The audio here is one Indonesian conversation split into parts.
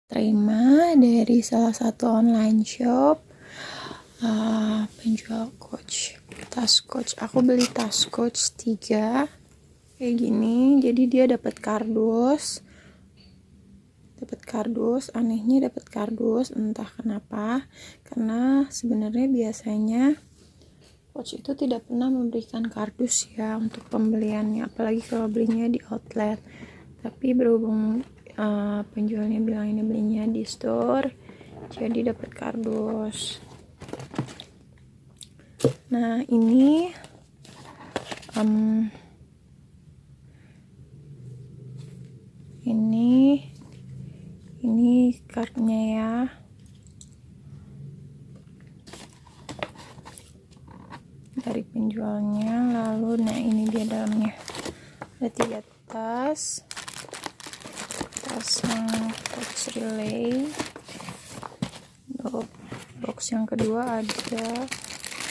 terima dari salah satu online shop penjual Coach, tas Coach. Aku beli tas Coach 3 kayak gini, jadi dia dapat kardus, anehnya dapat kardus, entah kenapa, karena sebenarnya biasanya Coach itu tidak pernah memberikan kardus ya untuk pembeliannya, apalagi kalau belinya di outlet. Tapi berhubung penjualnya bilang ini belinya di store, jadi dapat kardus. Nah ini ini cardnya ya. Dari penjualnya. Lalu nah ini dia dalamnya, ada 3 tas yang Coach Relay. Box yang kedua ada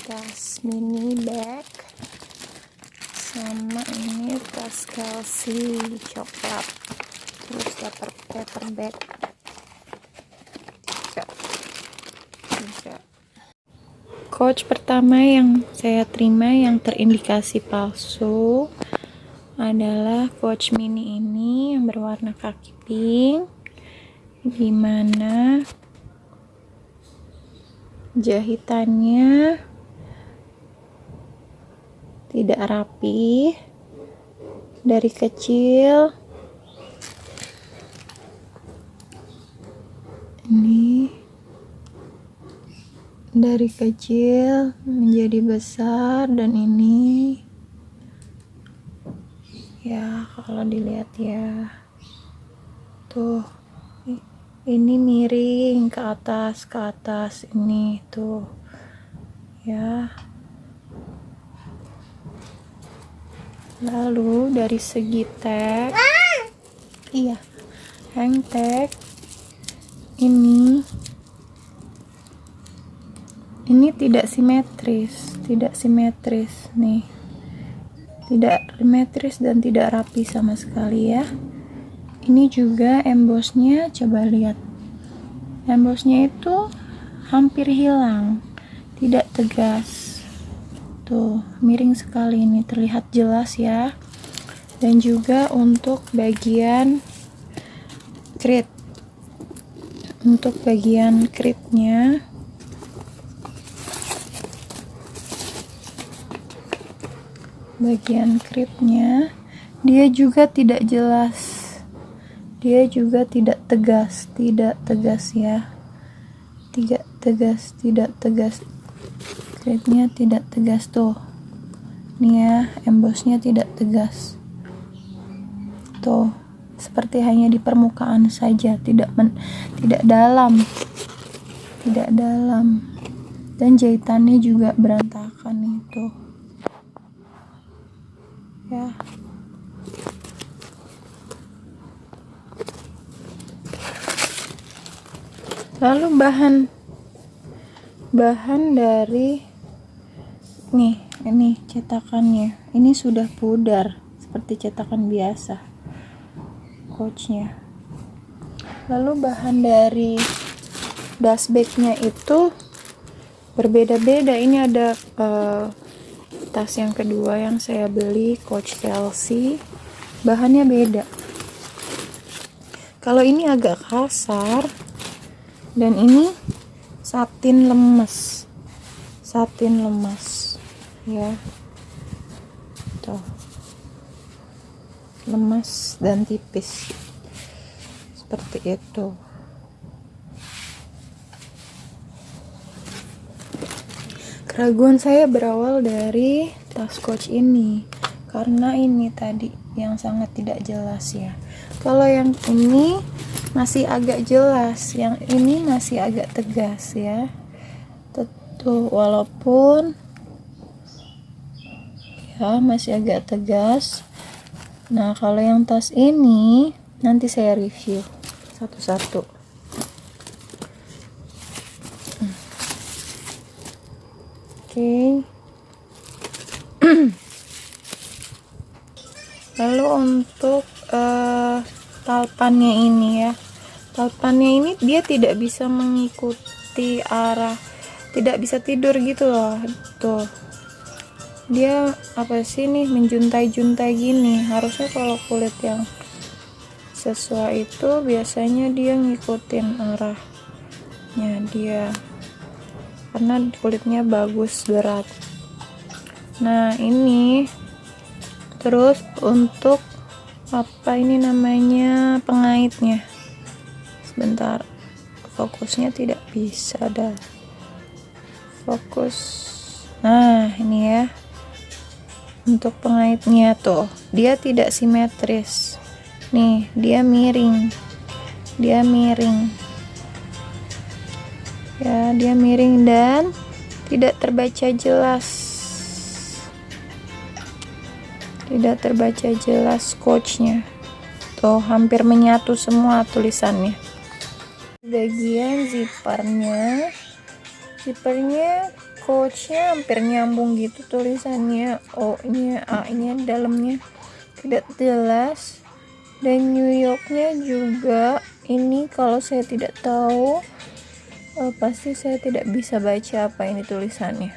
tas mini bag, sama ini tas Kelsey coklat, terus paper bag 3. Coach pertama yang saya terima yang terindikasi palsu adalah Coach mini ini yang berwarna kaki pink, dimana jahitannya tidak rapi dari kecil. Ini dari kecil menjadi besar, dan ini ya kalau dilihat ya tuh, ini miring ke atas ini tuh ya. Lalu dari segi tag, hang tag ini tidak simetris nih, tidak simetris dan tidak rapi sama sekali ya. Ini juga embossnya, coba lihat, embossnya itu hampir hilang, tidak tegas tuh, miring sekali, ini terlihat jelas ya. Dan juga untuk bagian krit, untuk bagian kritnya dia juga tidak jelas, dia juga tidak tegas ya, tidak tegas, kritnya tidak tegas tuh, nih ya, embossnya tidak tegas tuh, seperti hanya di permukaan saja, tidak dalam, dan jahitannya juga berantakan itu ya. Lalu bahan dari ini cetakannya, ini sudah pudar seperti cetakan biasa Coachnya. Lalu bahan dari dust bagnya itu berbeda-beda. Ini ada tas yang kedua yang saya beli, Coach Kelsey, bahannya beda. Kalau ini agak kasar, dan ini satin lemas ya, tuh, lemas dan tipis seperti itu. Keraguan saya berawal dari tas Coach ini, karena ini tadi yang sangat tidak jelas ya. Kalau yang ini masih agak jelas, yang ini masih agak tegas ya. Tuh, walaupun ya masih agak tegas. Nah, kalau yang tas ini nanti saya review satu-satu. Oke. Lalu untuk talpannya ini ya, tautannya ini dia tidak bisa mengikuti arah, tidak bisa tidur gitu loh. Tuh, dia apa sih nih, menjuntai-juntai gini. Harusnya kalau kulit yang sesuai itu biasanya dia ngikutin arahnya dia, karena kulitnya bagus, berat. Nah ini terus untuk apa ini namanya, pengaitnya. Sebentar, fokusnya tidak bisa dah. Fokus. Nah ini ya, untuk pengaitnya tuh dia tidak simetris nih, dia miring ya, dia miring dan tidak terbaca jelas coachnya tuh, hampir menyatu semua tulisannya. Bagian zippernya coachnya hampir nyambung gitu tulisannya, O-nya, A-nya dalamnya tidak jelas, dan New Yorknya juga ini kalau saya tidak tahu, pasti saya tidak bisa baca apa ini tulisannya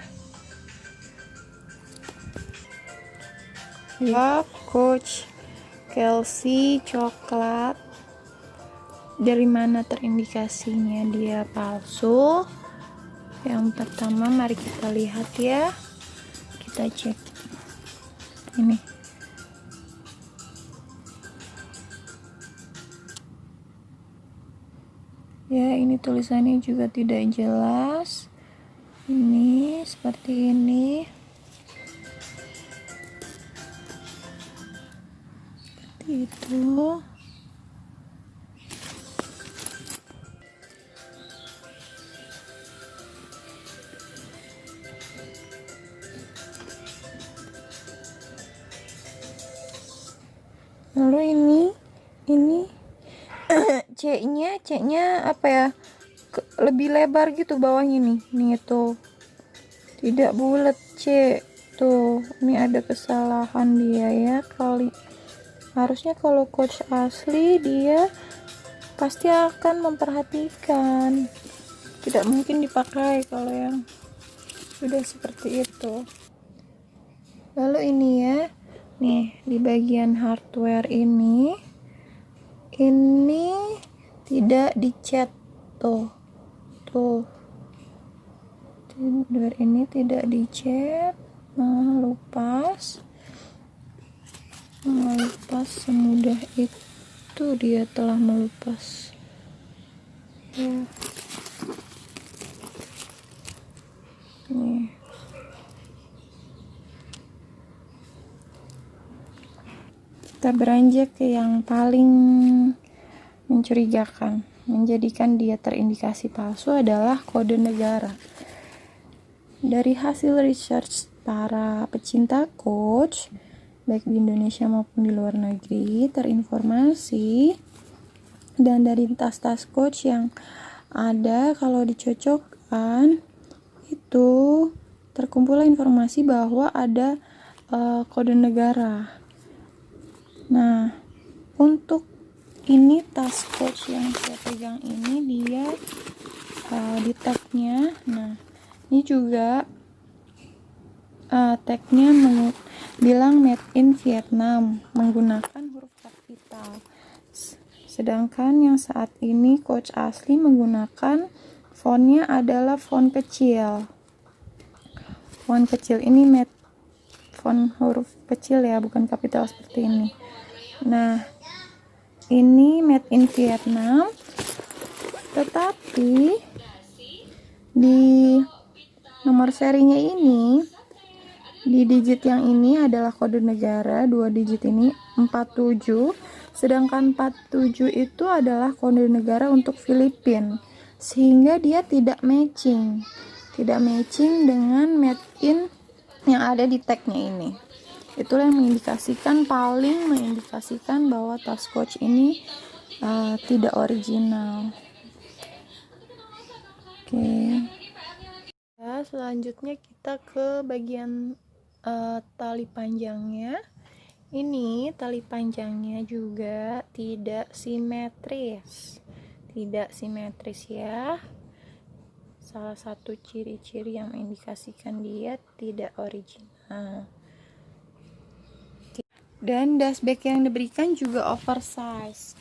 ya. Coach Kelsey coklat, dari mana terindikasinya dia palsu? Yang pertama mari kita lihat ya, kita cek ini. Ya, ini tulisannya juga tidak jelas. Ini seperti ini. Seperti itu. Lalu ini C-nya apa ya, lebih lebar gitu bawahnya nih tuh, tidak bulat C tuh. Ini ada kesalahan dia ya kali. Harusnya kalau coach asli dia pasti akan memperhatikan, tidak mungkin dipakai kalau yang sudah seperti itu. Lalu ini ya, nih di bagian hardware ini tidak dicat tuh hardware ini tidak dicat, lupas semudah itu, dia telah melupas ya. Nih kita beranjak ke yang paling mencurigakan, menjadikan dia terindikasi palsu adalah kode negara. Dari hasil research para pecinta coach baik di Indonesia maupun di luar negeri terinformasi, dan dari tas-tas coach yang ada kalau dicocokkan itu terkumpul informasi bahwa ada kode negara. Nah, untuk ini tas coach yang saya pegang ini dia di tagnya, nah ini juga tagnya bilang made in Vietnam menggunakan huruf kapital, sedangkan yang saat ini coach asli menggunakan fontnya adalah font kecil. Font kecil ini font huruf kecil ya, bukan kapital seperti ini. Nah, ini made in Vietnam, tetapi di nomor serinya ini, di digit yang ini adalah kode negara, 2 digit ini 47, sedangkan 47 itu adalah kode negara untuk Filipina, sehingga dia tidak matching dengan made in yang ada di tagnya ini. Itulah yang paling mengindikasikan bahwa tas coach ini tidak original. Oke. Ya, selanjutnya kita ke bagian tali panjangnya. Ini tali panjangnya juga tidak simetris. tidak simetris ya, salah satu ciri-ciri yang mengindikasikan dia tidak original. Dan dustbag yang diberikan juga oversize.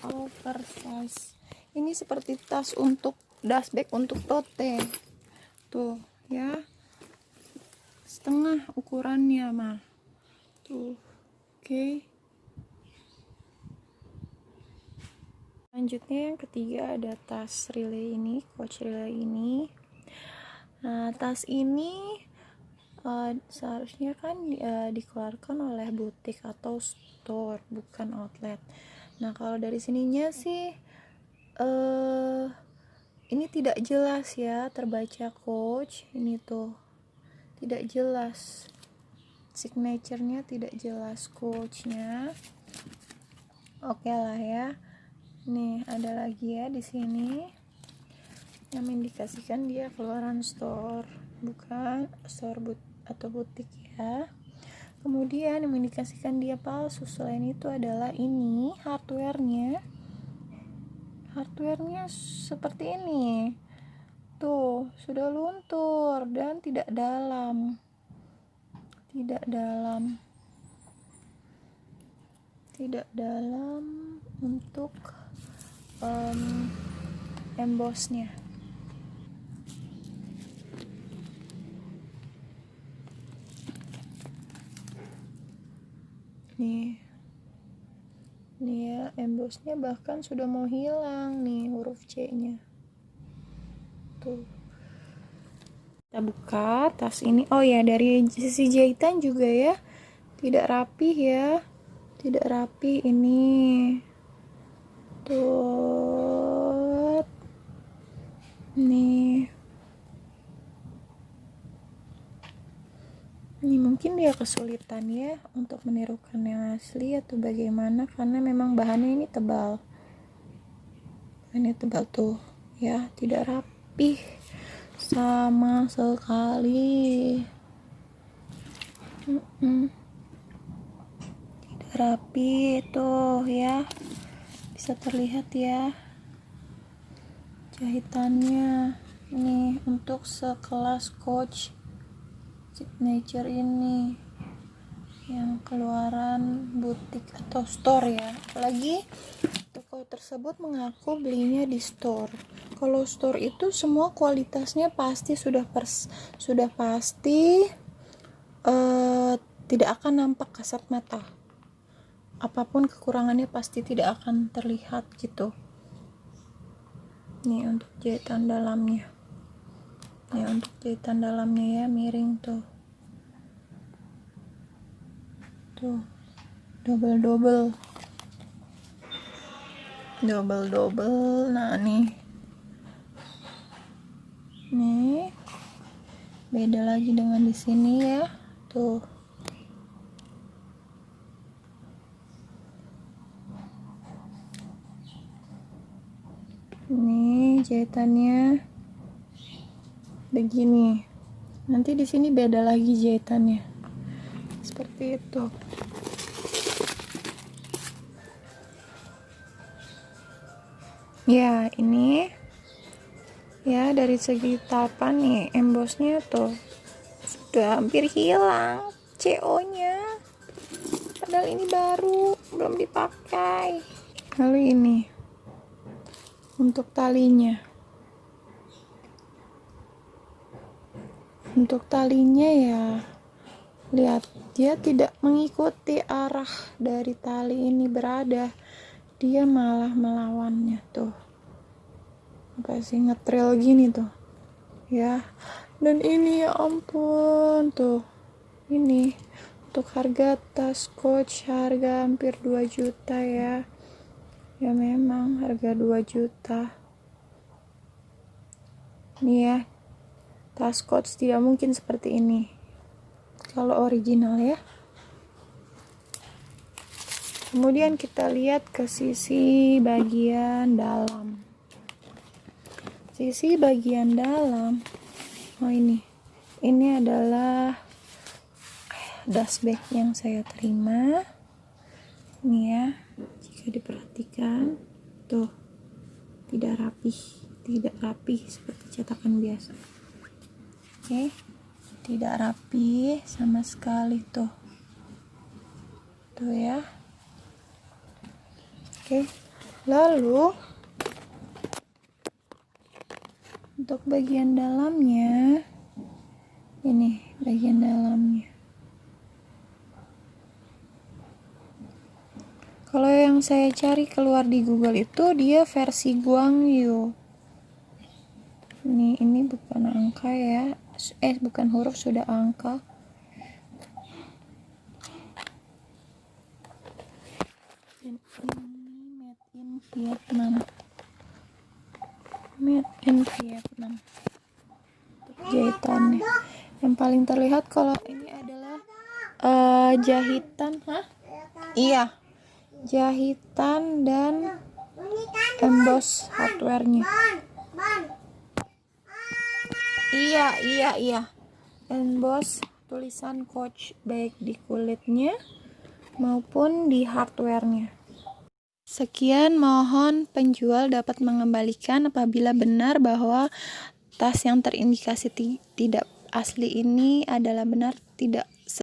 Ini seperti tas untuk dustbag untuk tote tuh ya, setengah ukurannya mah tuh. Oke. Selanjutnya yang ketiga ada tas relay ini, Coach relay ini. Nah, tas ini seharusnya kan dikeluarkan oleh butik atau store, bukan outlet. Nah, kalau dari sininya sih ini tidak jelas ya, terbaca Coach. Ini tuh tidak jelas, signaturenya tidak jelas, Coachnya. Oke lah ya. Nih ada lagi ya di sini yang mengindikasikan dia keluaran store, bukan store atau butik ya. Kemudian yang mengindikasikan dia palsu selain itu adalah ini hardware-nya seperti ini tuh, sudah luntur dan tidak dalam untuk embossnya. Nih ya, embossnya bahkan sudah mau hilang nih, huruf C nya tuh. Kita buka tas ini. Oh ya, dari sisi jahitan juga ya tidak rapi ya, tidak rapi ini tuh. Nih, ini mungkin dia kesulitan ya untuk menirukan yang asli atau bagaimana, karena memang bahannya ini tebal. Bahannya tebal tuh ya, tidak rapi sama sekali. Tidak rapi tuh ya, bisa terlihat ya jahitannya. Nih untuk sekelas Coach signature ini yang keluaran butik atau store ya, apalagi toko tersebut mengaku belinya di store. Kalau store itu semua kualitasnya pasti sudah pasti tidak akan nampak kasat mata, apapun kekurangannya pasti tidak akan terlihat gitu. Nih untuk jahitan dalamnya, ya miring tuh double. Nah nih beda lagi dengan di sini ya tuh. Ini jahitannya begini, nanti di sini beda lagi jahitannya seperti itu. Ya ini ya, dari segi tapan nih embossnya tuh sudah hampir hilang CO nya, padahal ini baru, belum dipakai. Lalu ini untuk talinya ya, lihat dia tidak mengikuti arah dari tali ini berada, dia malah melawannya tuh, apa sih, ngetrail gini tuh ya. Dan ini ya ampun tuh, ini untuk harga tas Coach harga hampir 2 juta ya memang harga 2 juta nih ya. Tas Coach tidak mungkin seperti ini kalau original ya. Kemudian kita lihat ke sisi bagian dalam. Oh ini adalah dustbag yang saya terima. Ini ya, jika diperhatikan tuh tidak rapi seperti cetakan biasa. Oke, tidak rapi sama sekali tuh ya. Oke, lalu untuk bagian dalamnya, ini bagian dalamnya. Kalau yang saya cari keluar di Google itu dia versi Guangyu. Ini bukan angka ya. Bukan huruf, sudah angka. Dan ini made in Vietnam. Jahitannya. Yang paling terlihat kalau ini adalah jahitan, Iya. Jahitan dan emboss hardware-nya. Iya. Emboss tulisan Coach baik di kulitnya maupun di hardware-nya. Sekian, mohon penjual dapat mengembalikan apabila benar bahwa tas yang terindikasi tidak asli ini adalah benar tidak